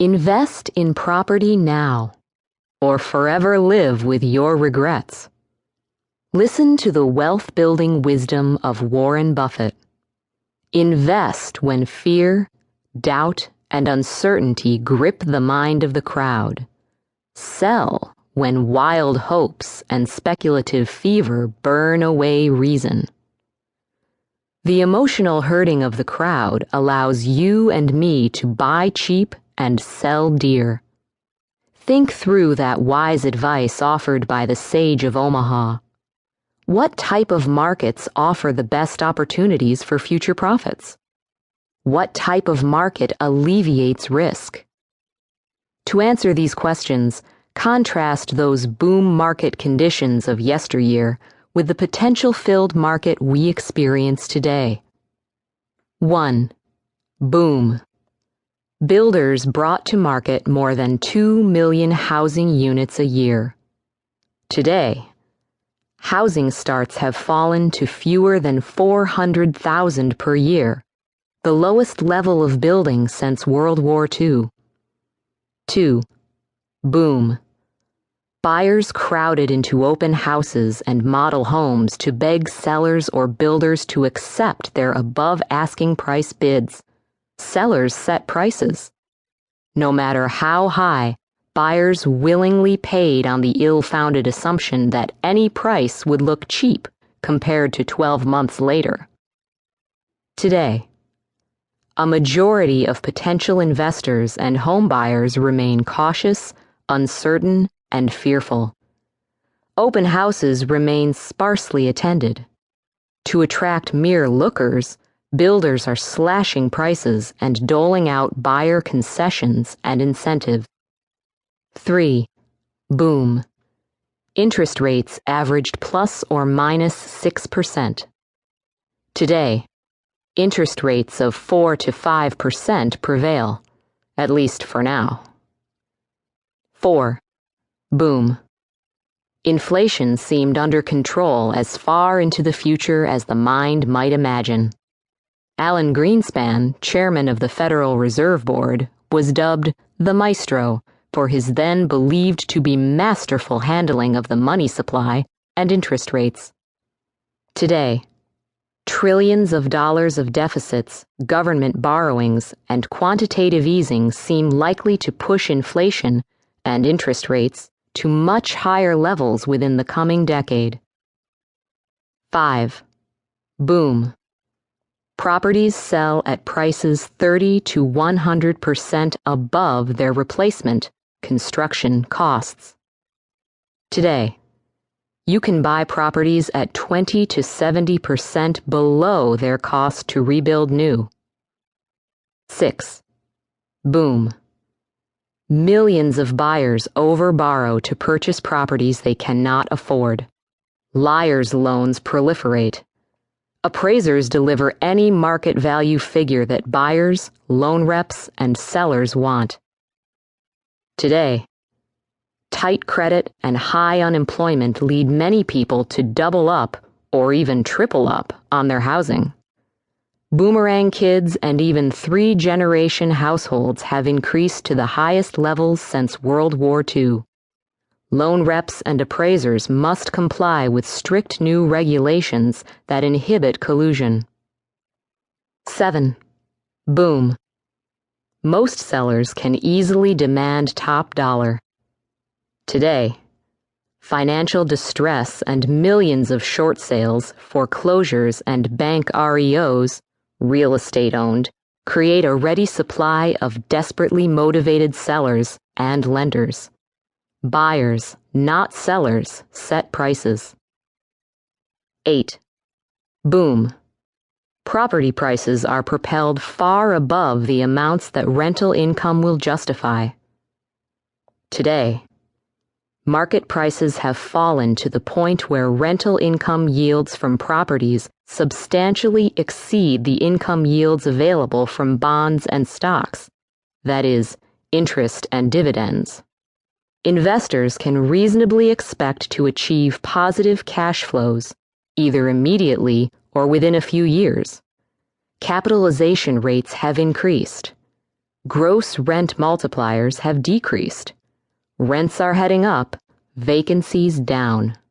Invest in property now, or forever live with your regrets. Listen to the wealth-building wisdom of Warren Buffett. Invest when fear, doubt, and uncertainty grip the mind of the crowd. Sell when wild hopes and speculative fever burn away reason. The emotional herding of the crowd allows you and me to buy cheap and sell dear. Think through that wise advice offered by the sage of Omaha. What type of markets offer the best opportunities for future profits? What type of market alleviates risk? To answer these questions, contrast those boom market conditions of yesteryear with the potential-filled market we experience today. 1. Boom. Builders brought to market more than 2 million housing units a year. Today, housing starts have fallen to fewer than 400,000 per year, the lowest level of building since World War II. 2. Boom. Buyers crowded into open houses and model homes to beg sellers or builders to accept their above-asking price bids. Sellers set prices. No matter how high, buyers willingly paid on the ill-founded assumption that any price would look cheap compared to 12 months later. Today, a majority of potential investors and home buyers remain cautious, uncertain, and fearful. Open houses remain sparsely attended. To attract mere lookers, builders are slashing prices and doling out buyer concessions and incentives. 3. Boom. Interest rates averaged plus or minus 6%. Today, interest rates of 4 to 5% prevail, at least for now. 4. Boom. Inflation seemed under control as far into the future as the mind might imagine. Alan Greenspan, chairman of the Federal Reserve Board, was dubbed the Maestro for his then believed to be masterful handling of the money supply and interest rates. Today, trillions of dollars of deficits, government borrowings, and quantitative easing seem likely to push inflation and interest rates to much higher levels within the coming decade. 5. Boom. Properties sell at prices 30 to 100% above their replacement construction costs. Today, you can buy properties at 20 to 70% below their cost to rebuild new. 6. Boom. Millions of buyers overborrow to purchase properties they cannot afford. Liars' loans proliferate. Appraisers deliver any market value figure that buyers, loan reps, and sellers want. Today, tight credit and high unemployment lead many people to double up or even triple up on their housing. Boomerang kids and even 3-generation households have increased to the highest levels since World War II. Loan reps and appraisers must comply with strict new regulations that inhibit collusion. 7. Boom. Most sellers can easily demand top dollar. Today, financial distress and millions of short sales, foreclosures, and bank REOs, real estate owned, create a ready supply of desperately motivated sellers and lenders. Buyers, not sellers, set prices. 8. Boom. Property prices are propelled far above the amounts that rental income will justify. Today, market prices have fallen to the point where rental income yields from properties substantially exceed the income yields available from bonds and stocks, that is, interest and dividends. Investors can reasonably expect to achieve positive cash flows, either immediately or within a few years. Capitalization rates have increased. gross rent multipliers have decreased. Rents are heading up, vacancies down.